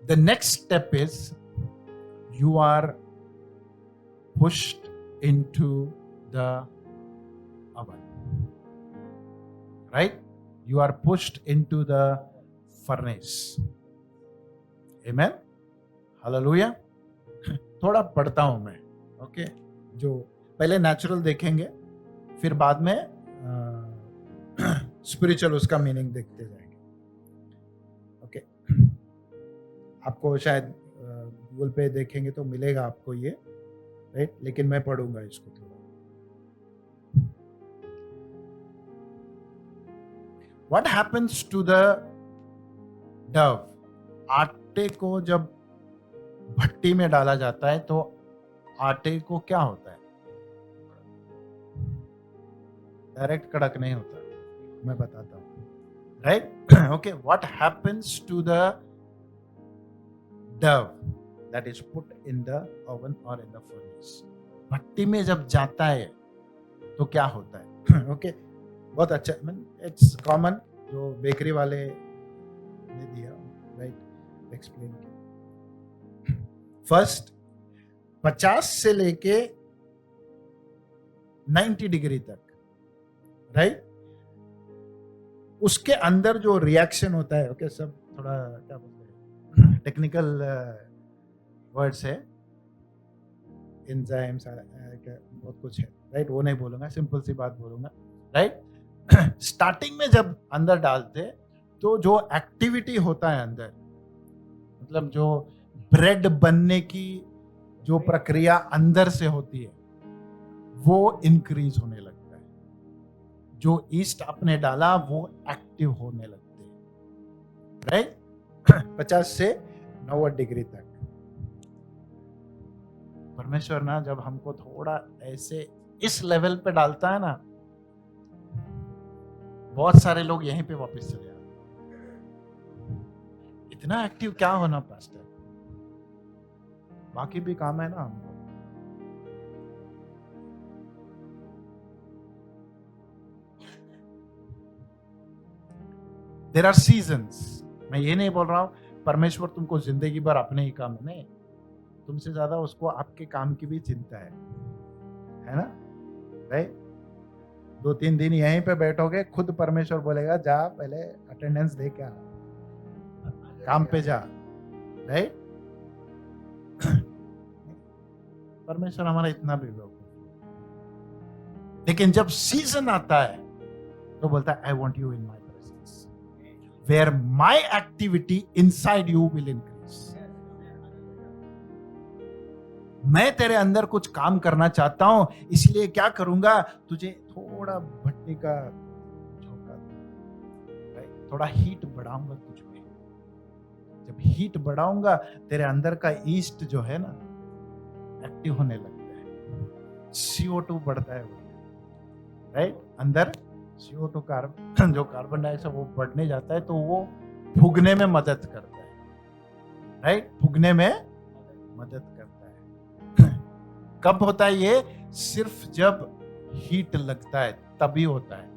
The next step is you are pushed into the oven, right? You are pushed into the furnace. Amen. Hallelujah. थोड़ा पढ़ता हूं मैं, okay? जो पहले natural देखेंगे, फिर बाद में स्पिरिचुअल उसका मीनिंग देखते जाएंगे, ओके? आपको शायद गूगल पे देखेंगे तो मिलेगा आपको ये, राइट? लेकिन मैं पढ़ूंगा इसको थोड़ा। What happens to the dove? आटे को जब भट्टी में डाला जाता है तो आटे को क्या होता है? डायरेक्ट कड़क नहीं होता, मैं बताता हूं, right? Okay, what happens to the dove that is put in the oven or in the furnace? भट्टी में जब जाता है तो क्या होता है? ओके, बहुत अच्छा, इट्स कॉमन, जो बेकरी वाले ने दिया, राइट? एक्सप्लेन किया। फर्स्ट 50 से लेके 90 डिग्री तक, राइट? उसके अंदर जो रिएक्शन होता है, ओके, सब थोड़ा क्या बोलते हैं, टेक्निकल वर्ड्स है, एंजाइम्स, बहुत कुछ है, राइट? वो नहीं बोलूंगा, सिंपल सी बात बोलूंगा, राइट? स्टार्टिंग में जब अंदर डालते तो जो एक्टिविटी होता है अंदर, मतलब जो ब्रेड बनने की जो प्रक्रिया अंदर से होती है, वो इंक्रीज होने लगता है। जो ईस्ट आपने डाला वो एक्टिव होने लगते हैं, राइट? 50 से 90 डिग्री तक। परमेश्वर ना जब हमको थोड़ा ऐसे इस लेवल पे डालता है ना, बहुत सारे लोग यहीं पे वापस चले आते हैं। इतना एक्टिव क्या होना पास्टर, बाकी भी काम है ना हमको। There are seasons. मैं ये नहीं बोल रहा हूं परमेश्वर तुमको जिंदगी भर अपने ही काम, नहीं, तुमसे ज्यादा उसको आपके काम की भी चिंता है ना, राइट? 2-3 दिन यहीं पे बैठोगे, खुद परमेश्वर बोलेगा जा पहले अटेंडेंस दे के आ, काम पे जा, राइट? परमेश्वर हमारा इतना भी लोग, लेकिन जब सीजन आता है तो बोलता है I want you in my presence, where my activity inside you will increase. मैं तेरे अंदर कुछ काम करना चाहता हूं, इसलिए क्या करूंगा, तुझे थोड़ा भट्टी का झोंका, थोड़ा हीट बढ़ाऊंगा तुझ में। जब हीट बढ़ाऊंगा तेरे अंदर का ईस्ट जो है ना एक्टिव होने लगता है, CO2 बढ़ता है, राइट? अंदर CO2 कार्बन, जो कार्बन डाइऑक्साइड वो बढ़ने जाता है तो वो फूगने में मदद करता है, राइट? फूगने में मदद करता है। कब होता है ये? सिर्फ जब हीट लगता है तभी होता है।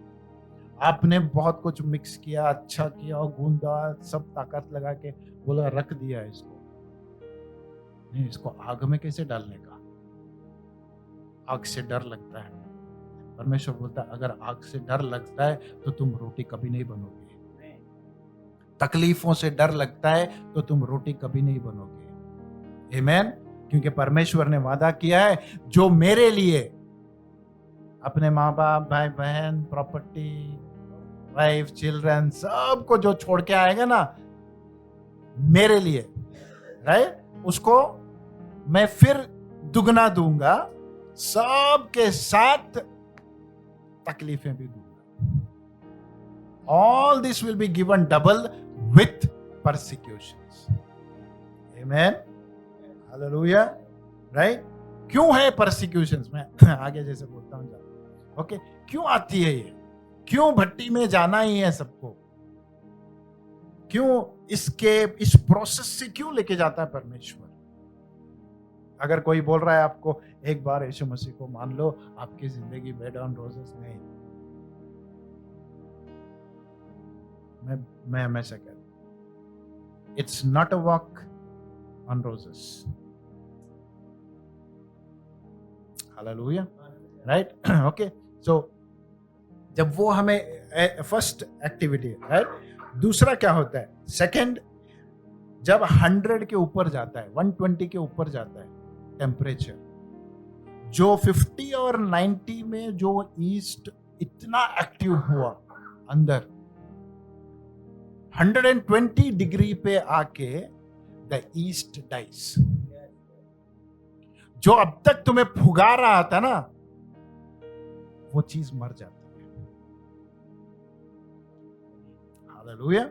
आपने बहुत कुछ मिक्स किया, अच्छा किया, गूंदा, सब ताकत लगा के बोला रख दिया इसको, नहीं, इसको आग में कैसे डालने का? आग से डर लगता है। परमेश्वर बोलता है अगर आग से डर लगता है तो तुम रोटी कभी नहीं बनोगे। तकलीफों से डर लगता है तो तुम रोटी कभी नहीं बनोगे। आमीन? क्योंकि परमेश्वर ने वादा किया है, जो मेरे लिए अपने माँ बाप, भाई बहन, प्रॉपर्टी, वाइफ, चिल्ड्रन, सबको जो छोड़ के आएगा ना मेरे लिए, राइट, उसको मैं फिर दुगना दूंगा, सबके साथ तकलीफें भी दूंगा। All this will be given double with persecutions. Amen, hallelujah, right? क्यों है परसिक्यूशंस? मैं आगे जैसे बोलता हूं, ओके, क्यों आती है ये? क्यों भट्टी में जाना ही है सबको? क्यों इस प्रोसेस से क्यों लेके जाता है परमेश्वर? अगर कोई बोल रहा है आपको एक बार यीशु मसीह को मान लो, आपकी जिंदगी बेड ऑन रोजेस नहीं। मैं हमेशा कहता हूं, it's not a walk on roses. Hallelujah. Right? Okay. So जब वो हमें फर्स्ट एक्टिविटी, राइट, दूसरा क्या होता है, सेकंड, जब 100 के ऊपर जाता है, 120 के ऊपर जाता है टेम्परेचर, जो 50 और 90 में जो ईस्ट इतना एक्टिव हुआ अंदर, 120 डिग्री पे आके द ईस्ट डाइस। जो अब तक तुम्हें फुगा रहा था ना, वो चीज मर जाती है। हालेलुया।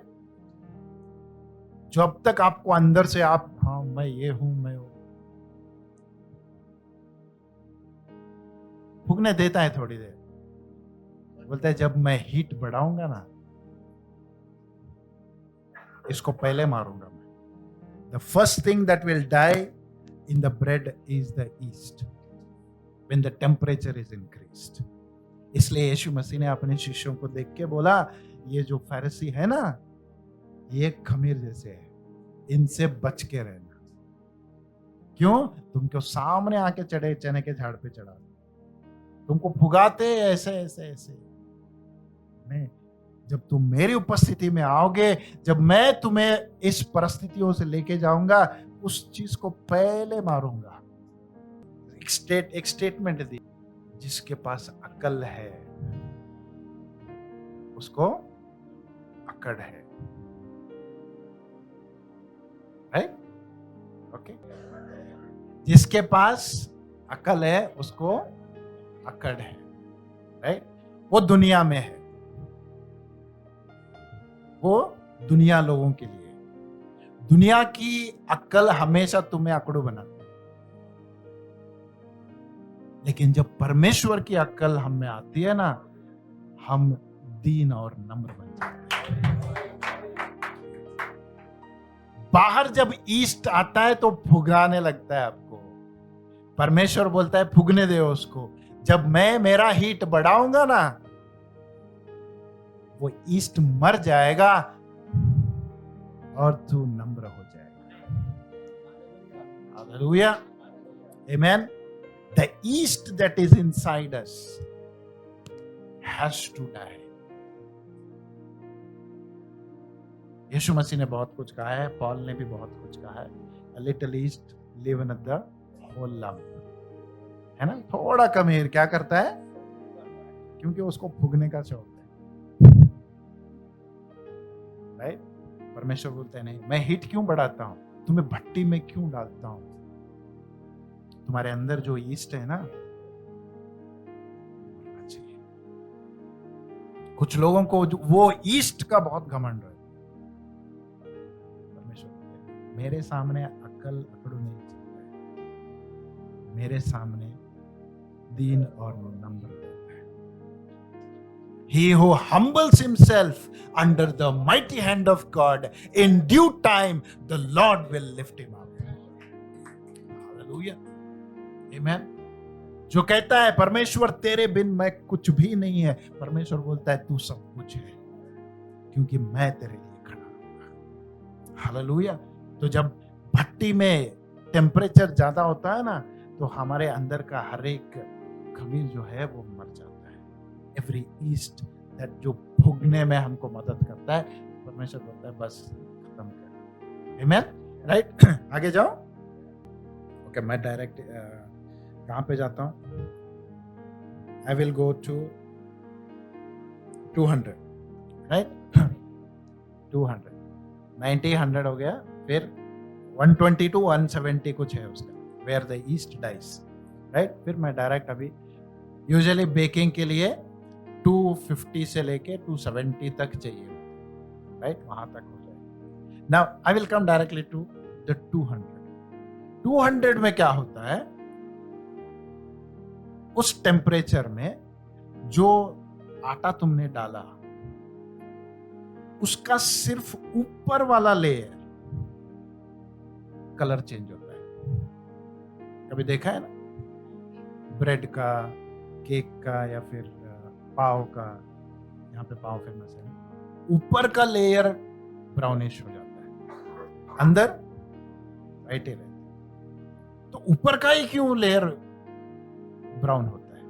जो अब तक आपको अंदर से आप, हाँ मैं ये हूं, मैं हूं, फूकने देता है थोड़ी देर, बोलता है जब मैं हीट बढ़ाऊंगा ना, इसको पहले मारूंगा मैं। The first thing that will die in the bread is the yeast when the temperature is increased. इसलिए यीशु मसीह ने अपने शिष्यों को देख के बोला, ये जो फरीसी है ना, ये खमीर जैसे है, इनसे बच के रहना। क्यों? तुमको सामने आके चढ़े चने के झाड़ पे चढ़ा, तुमको फुगाते ऐसे ऐसे ऐसे। नहीं, जब तुम मेरी उपस्थिति में आओगे, जब मैं तुम्हें इस परिस्थितियों से लेके जाऊंगा, उस चीज को पहले मारूंगा। एक स्टेटमेंट दी, जिसके पास अकल है उसको अकड़ है, राइट? ओके। जिसके पास अकल है उसको अकड़ है, राइट? वो दुनिया में है, वो दुनिया लोगों के लिए। दुनिया की अक्ल हमेशा तुम्हें अकड़ू बनाती है, लेकिन जब परमेश्वर की अक्ल हम में आती है ना, हम दीन और नम्र बन जाते हैं। बाहर जब ईस्ट आता है तो फुगाने लगता है आपको, परमेश्वर बोलता है फुगने दे उसको। जब मैं मेरा हीट बढ़ाऊंगा ना, वो ईस्ट मर जाएगा और तू नम्र हो जाएगा। Hallelujah, amen. The east that is inside us has to die. यीशु मसीह ने बहुत कुछ कहा है, पॉल ने भी बहुत कुछ कहा है। A little yeast leaveneth the whole lump, है ना? थोड़ा खमीर क्या करता है? क्योंकि उसको फूगने का शौक है, राइट? परमेश्वर बोलते हैं नहीं, मैं हीट क्यों बढ़ाता हूं, तुम्हें भट्टी में क्यों डालता हूं? तुम्हारे अंदर जो ईस्ट है ना, चाहिए। कुछ लोगों को वो ईस्ट का बहुत घमंड है। परमेश्वर मेरे सामने अकल अकड़ू नहीं चलता है, मेरे सामने दीन और नम्र रहता है। He who humbles himself under the mighty hand of God, in due time the Lord will lift him up. Hallelujah. Amen. जो कहता है परमेश्वर तेरे बिन मैं कुछ भी नहीं है, परमेश्वर बोलता है तू सब कुछ है, क्योंकि मैं तेरे लिए खड़ा हूं। हालेलुया। तो जब भट्टी में टेम्परेचर ज्यादा होता है ना, तो हमारे अंदर का हर एक खमीर जो है वो मर जाता है। एवरी ईस्ट दैट जो फूगने में हमको मदद करता है, परमेश्वर बोलता है बस खत्म कर। Amen, right? आगे जाओ। ओके, मैं डायरेक्ट कहां पे जाता हूं? I will go to 200, right? 200, 90, 100 हो गया, फिर 120 to 170 कुछ है उसका, where the yeast dies, right? फिर मैं डायरेक्ट अभी यूजुअली बेकिंग के लिए 250 से लेके 270 तक चाहिए, राइट? वहां तक हो जाए। Now I will come directly to the 200। 200 में क्या होता है? उस टेम्परेचर में जो आटा तुमने डाला, उसका सिर्फ ऊपर वाला लेयर कलर चेंज होता है। कभी देखा है ना, ब्रेड का, केक का, या फिर पाव का, यहाँ पे पाव फेमस है ना, ऊपर का लेयर ब्राउनिश हो जाता है, अंदर वाइट ही रहता है। तो ऊपर का ही क्यों लेयर ब्राउन होता है?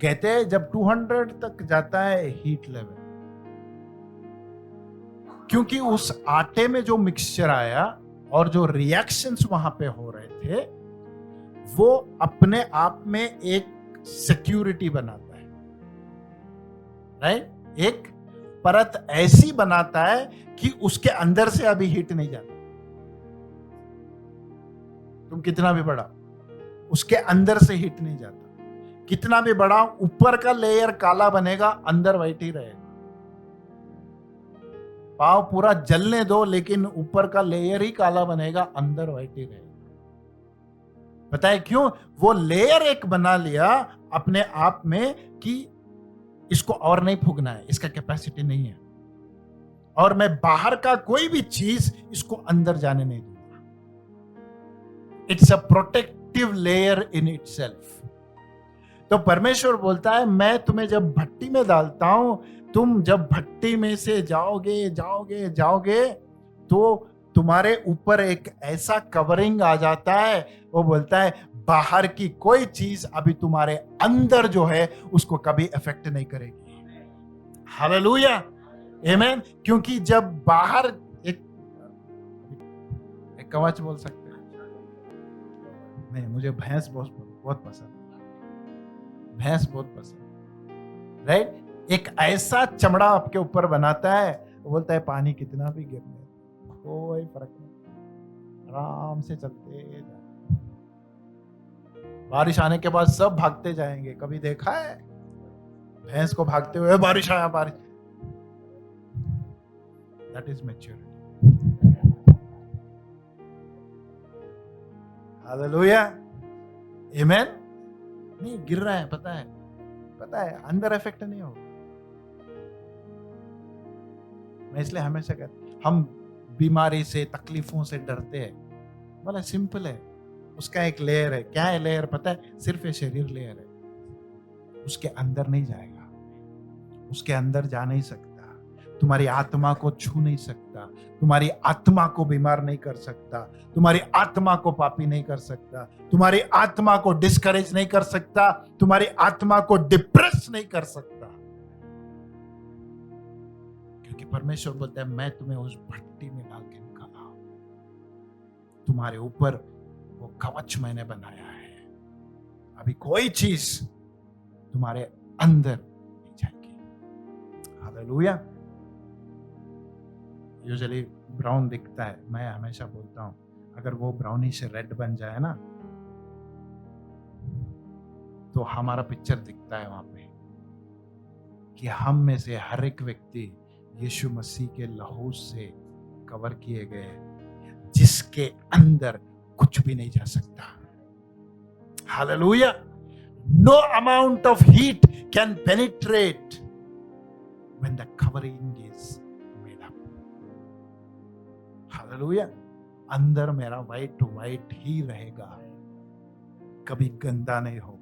कहते हैं जब 200 तक जाता है हीट लेवल, क्योंकि उस आटे में जो मिक्सचर आया और जो रिएक्शंस वहां पे हो रहे थे, वो अपने आप में एक सिक्योरिटी बनाता है, राइट? एक परत ऐसी बनाता है कि उसके अंदर से अभी हीट नहीं जाता। तुम कितना भी बढ़ा, उसके अंदर से हीट नहीं जाता। कितना भी बढ़ा, ऊपर का लेयर काला बनेगा, अंदर व्हाइट ही रहेगा। पाव पूरा जलने दो, लेकिन ऊपर का लेयर ही काला बनेगा, अंदर व्हाइट ही रहेगा। पता है क्यों? वो लेयर एक बना लिया अपने आप में कि इसको और नहीं फूकना है, इसका कैपेसिटी नहीं है, और मैं बाहर का कोई भी चीज इसको अंदर जाने नहीं दूंगा। It's a protective layer in itself. तो परमेश्वर बोलता है, मैं तुम्हें जब भट्टी में डालता हूं, तुम जब भट्टी में से जाओगे जाओगे जाओगे, तो तुम्हारे ऊपर एक ऐसा कवरिंग आ जाता है, वो बोलता है बाहर की कोई चीज अभी तुम्हारे अंदर जो है उसको कभी इफेक्ट नहीं करेगी। हालेलुया, आमीन। क्योंकि जब बाहर एक कवच बोल सकते हैं, नहीं, मुझे भैंस बहुत पसंद, भैंस बहुत पसंद, राइट? एक ऐसा चमड़ा आपके ऊपर बनाता है, वो बोलता है पानी कितना भी गिरने कोई फर्क नहीं, आराम से चलते जाए। बारिश आने के बाद सब भागते जाएंगे। कभी देखा है भैंस को भागते हुए? बारिश आया, बारिश। That is maturity. हालेलुया, आमीन। नहीं गिर रहा है, पता है अंदर इफेक्ट नहीं होगा। मैं इसलिए हमेशा कहता, हम बीमारी से, तकलीफों से डरते हैं, बोला सिंपल है, उसका एक लेयर है। क्या है लेयर? पता है? सिर्फ ये शरीर लेयर है, उसके अंदर नहीं जाएगा, उसके अंदर जा नहीं सकता, तुम्हारी आत्मा को छू नहीं सकता, तुम्हारी आत्मा को बीमार नहीं कर सकता, तुम्हारी आत्मा को पापी नहीं कर सकता, तुम्हारी आत्मा को डिस्करेज नहीं कर सकता, तुम्हारी आत्मा को डिप्रेस नहीं कर सकता। क्योंकि परमेश्वर बोलता है, मैं तुम्हें उस भट्टी में डाल के निकाला, तुम्हारे ऊपर वो कवच मैंने बनाया है, अभी कोई चीज तुम्हारे अंदर नहीं जाएगी। हालेलुया। यूजुअली ब्राउन दिखता है, मैं हमेशा बोलता हूं, अगर वो ब्राउनी से रेड बन जाए ना, तो हमारा पिक्चर दिखता है वहां पे कि हम में से हर एक व्यक्ति यीशु मसीह के लहू से कवर किए गए, जिसके अंदर कुछ भी नहीं जा सकता। Hallelujah. No amount of heat can penetrate when the covering is made up. Hallelujah. अंदर मेरा वाइट ही रहेगा, कभी गंदा नहीं होगा।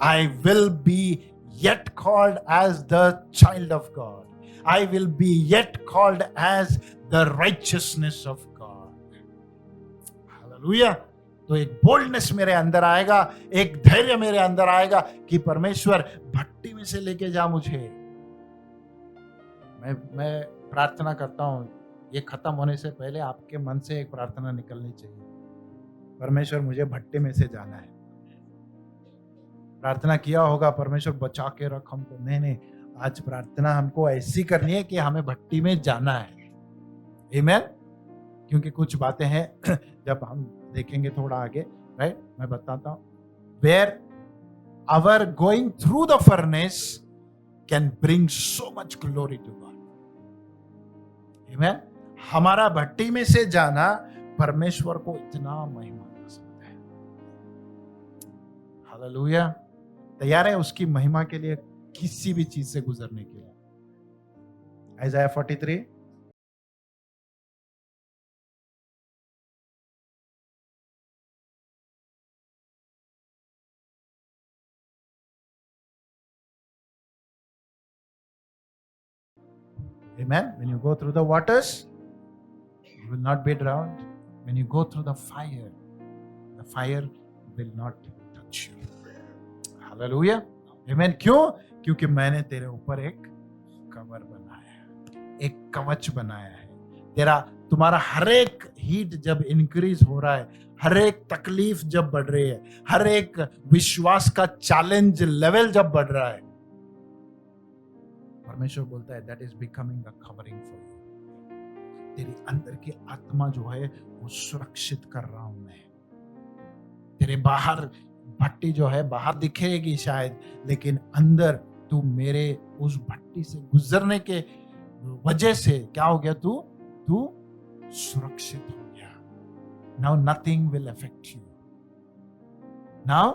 I will be yet called as the child of God. I will be yet called as the righteousness of God. Hallelujah. तो एक boldness मेरे अंदर आएगा, एक धैर्य मेरे अंदर आएगा कि परमेश्वर भट्टी में से लेके जा मुझे। मैं प्रार्थना करता हूं, ये खत्म होने से पहले आपके मन से एक प्रार्थना निकलनी चाहिए, परमेश्वर मुझे भट्टी में से जाना है। प्रार्थना किया होगा, परमेश्वर बचा के रख हमको। नहीं, आज प्रार्थना हमको ऐसी करनी है कि हमें भट्टी में जाना है। आमीन। क्योंकि कुछ बातें हैं जब हम देखेंगे थोड़ा आगे, राइट, मैं बताता हूं, where our going through the furnace can bring so much glory to God. Amen. हमारा भट्टी में से जाना परमेश्वर को इतना महिमा दे सकता है। हालेलुया। तैयार है उसकी महिमा के लिए, किसी भी चीज से गुजरने के लिए? आइज़ाया 43। Amen. When you go through the waters, You will not be drowned. When you go through the fire will not touch you. Hallelujah. Amen. क्यों? क्योंकि मैंने तेरे ऊपर एक कवर बनाया है, एक कवच बनाया है. तेरा तुम्हारा हर एक हीट जब इंक्रीज हो रहा है, हर एक तकलीफ जब बढ़ रही है, हर एक विश्वास का चैलेंज लेवल जब बढ़ रहा है, परमेश्वर बोलता है that is becoming a covering for you. तेरी अंदर की आत्मा जो है वो सुरक्षित कर रहा हूं मैं. तेरे बाहर भट्टी जो है बाहर दिखेगी शायद, लेकिन अंदर तू मेरे उस भट्टी से गुजरने के वजह से क्या हो गया, तू सुरक्षित हो गया. Now nothing will affect you. Now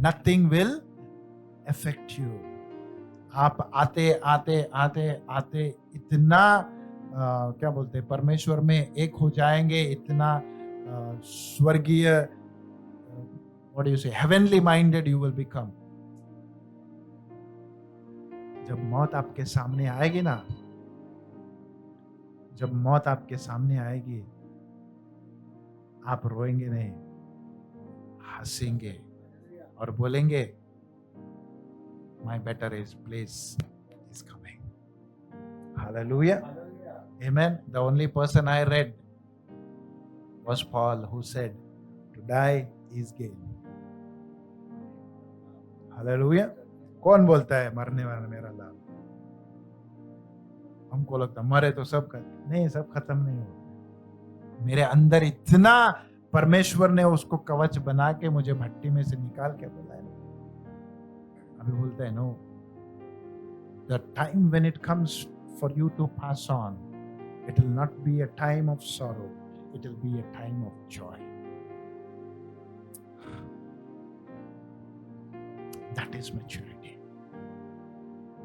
nothing will affect you. आप आते आते आते आते इतना क्या बोलते हैं, परमेश्वर में एक हो जाएंगे, इतना स्वर्गीय, व्हाट डू यू से, heavenly minded you will become. जब मौत आपके सामने आएगी ना, जब मौत आपके सामने आएगी, आप रोएंगे नहीं, हंसेंगे और बोलेंगे my better is place is coming. Hallelujah. Amen. The only person I read was Paul, who said to die is gain. Hallelujah. कौन बोलता है मरने वाला मेरा लाभ? हमको लगता मरे तो सब खत्म. नहीं, सब खत्म नहीं होता. मेरे अंदर इतना परमेश्वर ने उसको कवच बना के मुझे भट्टी में से निकाल के बुलाया. अभी बोलता है no, the time when it comes for you to pass on, it will not be a time of sorrow, it will be a time of joy. That is maturity.